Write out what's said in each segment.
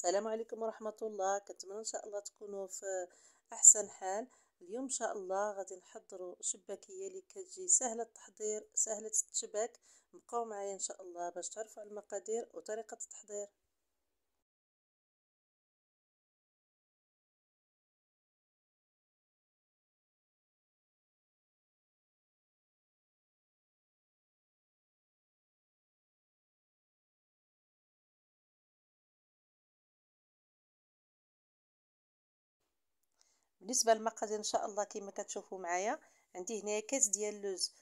السلام عليكم ورحمة الله. كنتمنى ان شاء الله تكونوا في احسن حال. اليوم ان شاء الله غادي نحضروا شباكية اللي كتجي سهلة التحضير سهلة التشباك. بقاو معايا ان شاء الله باش تعرفوا على المقادير وطريقة التحضير. بالنسبة للمقادير ان شاء الله كما كتشوفوا معايا، عندي هنا كاس ديال اللوز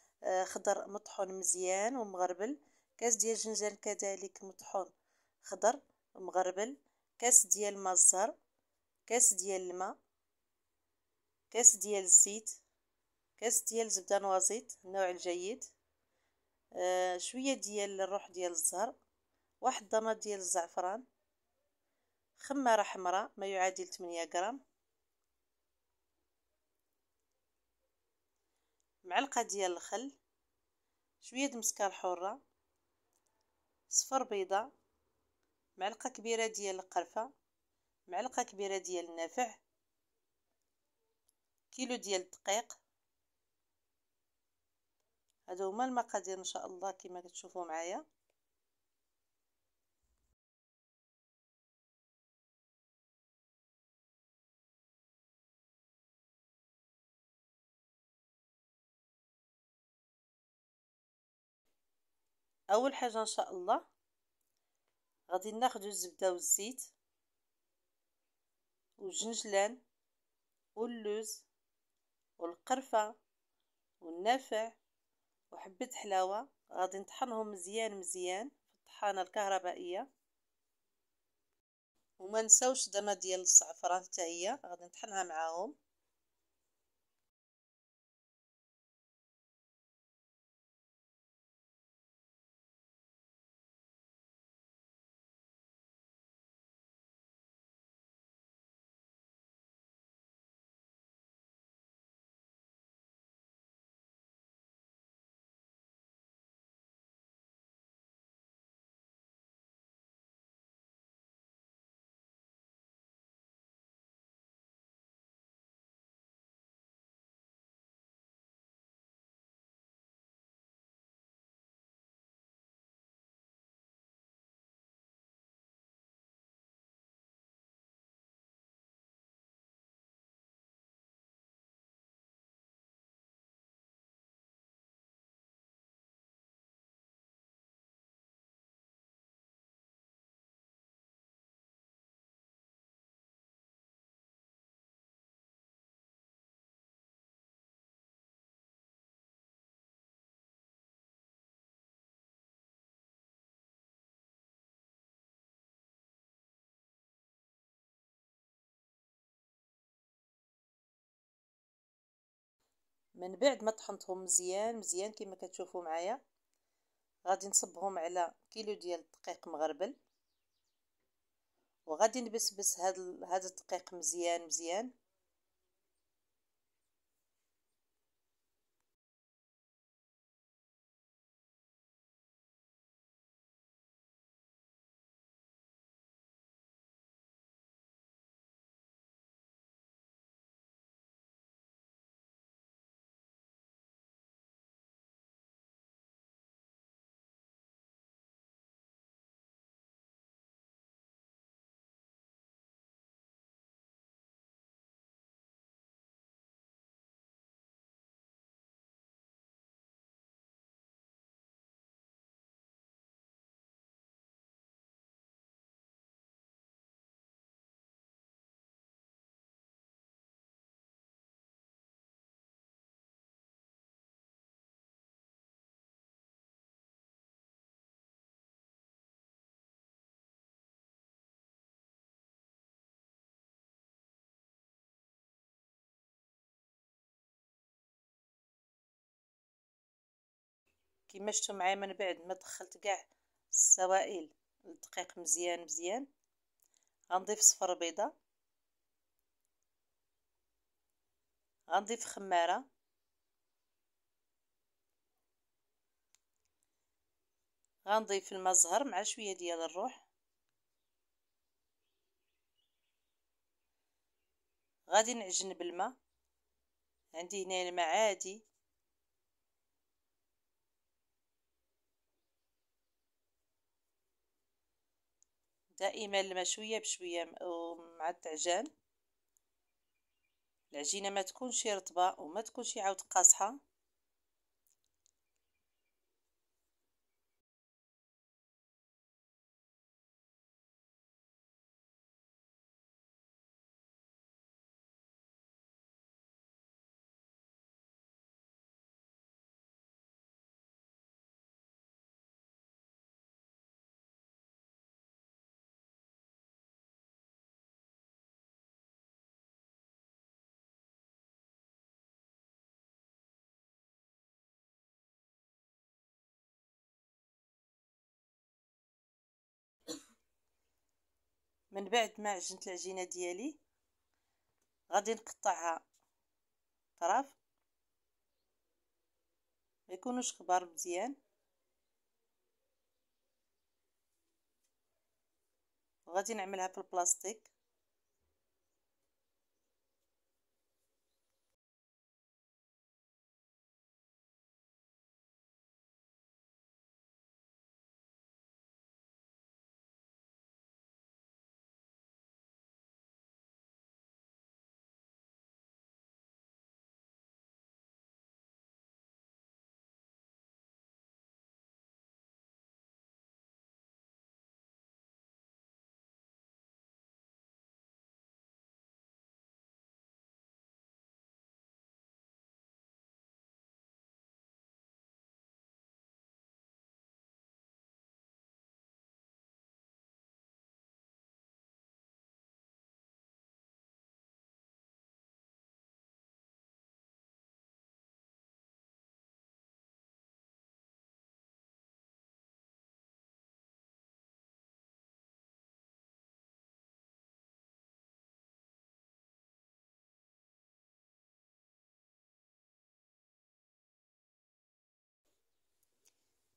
خضر مطحون مزيان ومغربل، كاس ديال الجنجان كذلك مطحون خضر مغربل، كاس ديال الماء الزهر، كاس ديال الماء، كاس ديال الزيت، كاس ديال زبده نوازيط النوع الجيد، شويه ديال الروح ديال الزهر، واحد ضماد ديال الزعفران، خماره حمراء ما يعادل 8 غرام، معلقه ديال الخل، شويه د مسكر حره، صفر بيضه، معلقه كبيره ديال القرفه، معلقه كبيره ديال النافع، كيلو ديال الدقيق. هادو هما المقادير ان شاء الله كما كتشوفوا معايا. اول حاجه ان شاء الله غادي ناخذ الزبده والزيت والجنجلان واللوز والقرفه والنافع وحبه حلاوه، غادي نطحنهم مزيان مزيان في الطحانه الكهربائيه. وما نساوش دمه ديال الزعفران حتى هي غادي نطحنها معاهم. من بعد ما طحنتهم مزيان مزيان كما كتشوفوا معايا، غادي نصبهم على كيلو ديال الدقيق مغربل، وغادي نبسبس هذا الدقيق مزيان مزيان. كما شفتوا معايا من بعد ما دخلت كاع السوائل الدقيق مزيان مزيان، غنضيف صفر بيضه، غنضيف خماره، غنضيف الماء الزهر مع شويه ديال الروح، غادي نعجن بالماء. عندي هنا الماء عادي، دائما الماء شويه بشويه مع التعجان. العجينه ما تكونش رطبه وما تكونش عاود قاصحه. من بعد ما عجنت العجينه ديالي غادي نقطعها طراف، ما يكونوش كبار مزيان، وغادي نعملها في البلاستيك.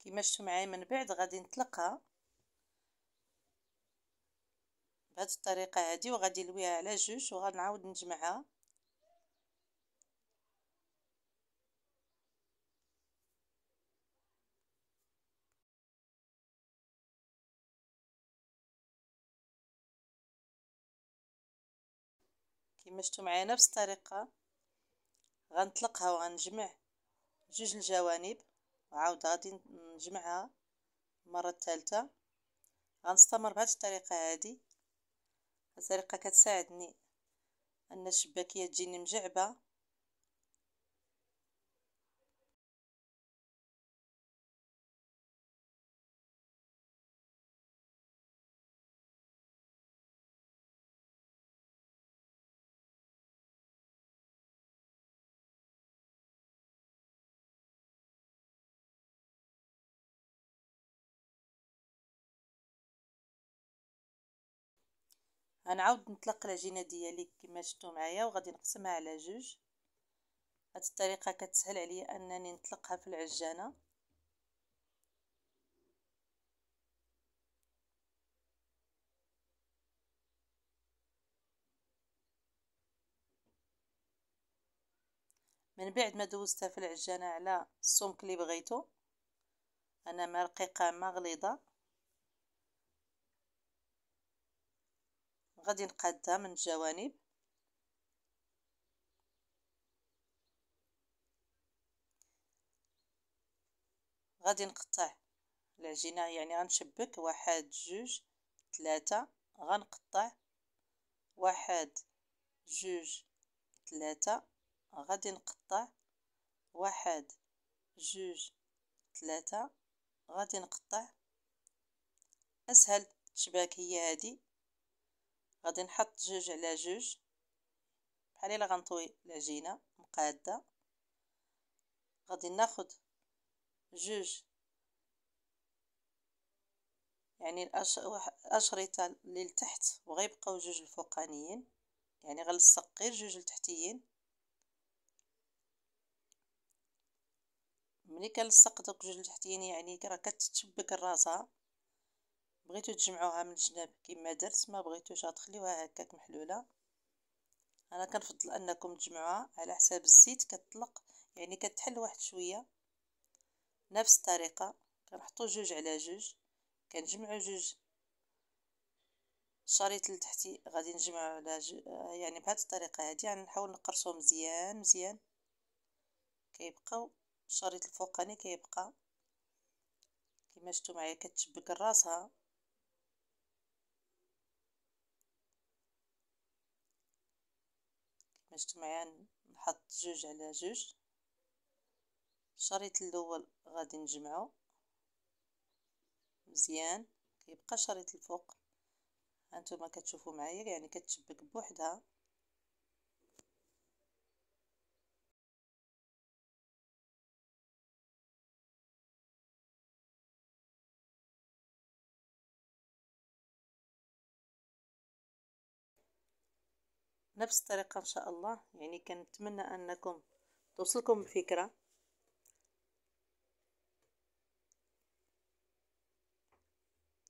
كما شفتوا معايا من بعد غادي نطلقها بهذه الطريقه هذه، وغادي نلويها على جوج وغادي نعاود نجمعها. كما شفتوا معايا نفس الطريقه غنطلقها وغنجمع جوج الجوانب، وعاود غادي نجمعها المره الثالثه. غنستمر بهذه الطريقه هذه. الطريقه كتساعدني ان الشباكيه تجيني مجعبه. غنعاود نطلق العجينه ديالي كما شفتوا معايا وغادي نقسمها على جوج. هذه الطريقه كتسهل عليا انني نطلقها في العجانه. من بعد ما دوزتها في العجانه على السمك اللي بغيتو، انا ما رقيقه ما غليظه، غادي نقادها من الجوانب. غادي نقطع العجينه، يعني غنشبك واحد جوج ثلاثة، غنقطع واحد جوج ثلاثة، غادي نقطع واحد جوج ثلاثة، غادي نقطع. اسهل تشباك هي هذه. غادي نحط جوج على جوج بحال الا غنطوي العجينه مقاده. غادي ناخذ جوج، يعني الاشرطه اللي لتحت وغيبقاو جوج الفوقانيين، يعني غنلصق غير جوج التحتيين. ملي كنلصق دوك جوج التحتيين يعني راه كتشبك راسها. بغيتو تجمعوها من الجناب كما درت، ما بغيتوش غتخليوها هكاك محلوله. انا كنفضل انكم تجمعوها على حساب الزيت، كتطلق يعني كتحل واحد شويه. نفس الطريقه كنحطو جوج على جوج، كنجمعو جوج الشريط التحتي غادي نجمعو على يعني بهذه الطريقه هذه، يعني نحاول نقرصو مزيان مزيان. كيبقاو الشريط الفوقاني كيبقى كما شفتوا معايا كتشبك راسها. كما شفتوا معايا نحط جوج على جوج. الشريط الاول غادي نجمعو مزيان، كيبقى الشريط الفوق هانتوما كتشوفوا معايا يعني كتشبك بوحدها. نفس الطريقه ان شاء الله، يعني كنتمنى انكم توصلكم الفكره.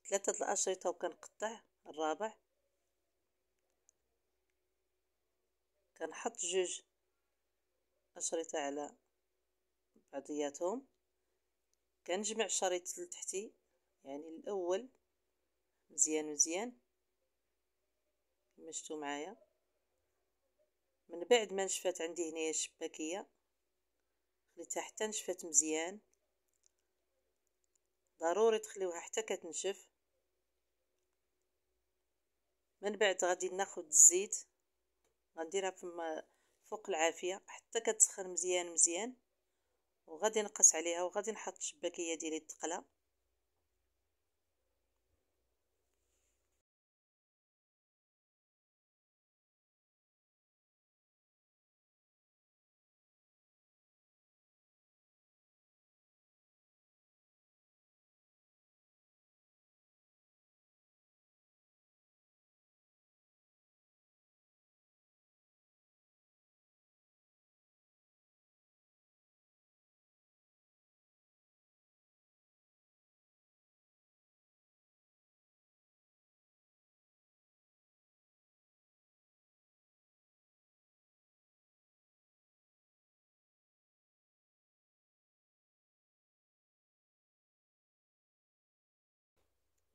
ثلاثه الاشرطه وكنقطع الرابع، كنحط جوج اشرطه على بعضياتهم، كنجمع الشريط التحتي يعني الاول مزيان مزيان كما شفتوا معايا. من بعد ما نشفات عندي هنايا الشباكيه، خليتها حتى نشفات مزيان، ضروري تخليوها حتى كتنشف. من بعد غادي ناخذ الزيت غنديرها فوق العافيه حتى كتسخن مزيان مزيان، وغادي نقص عليها وغادي نحط الشباكيه ديالي تقلى.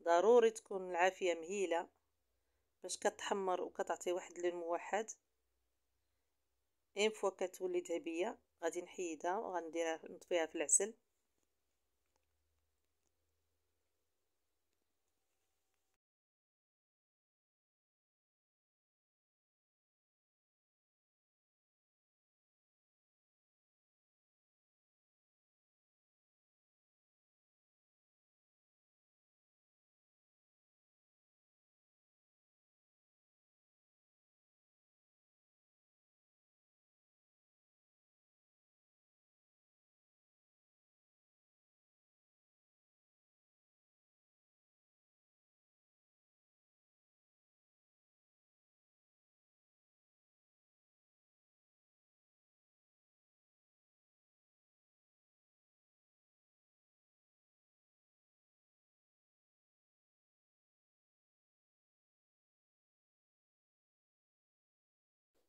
ضروري تكون العافيه مهيله باش كتحمر وكتعطي واحد اللون موحد. اين فوا كتولي ذهبيه غادي نحيدها وغنديرها نطفيها في العسل.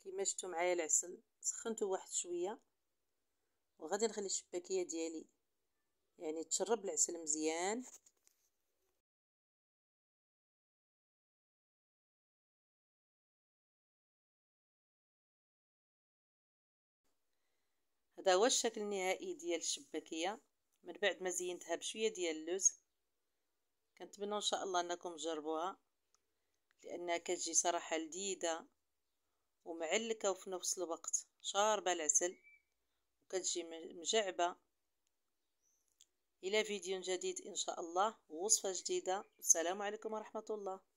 كما شفتوا معايا العسل سخنته واحد شويه، وغادي نخلي الشباكيه ديالي يعني تشرب العسل مزيان. هذا هو الشكل النهائي ديال الشباكيه من بعد ما زينتها بشويه ديال اللوز. كنتمنى ان شاء الله انكم تجربوها، لانها كتجي صراحه لذيذه ومعلكه وفي نفس الوقت شاربه العسل وكتجي مجعبه. الى فيديو جديد ان شاء الله ووصفه جديده. السلام عليكم ورحمه الله.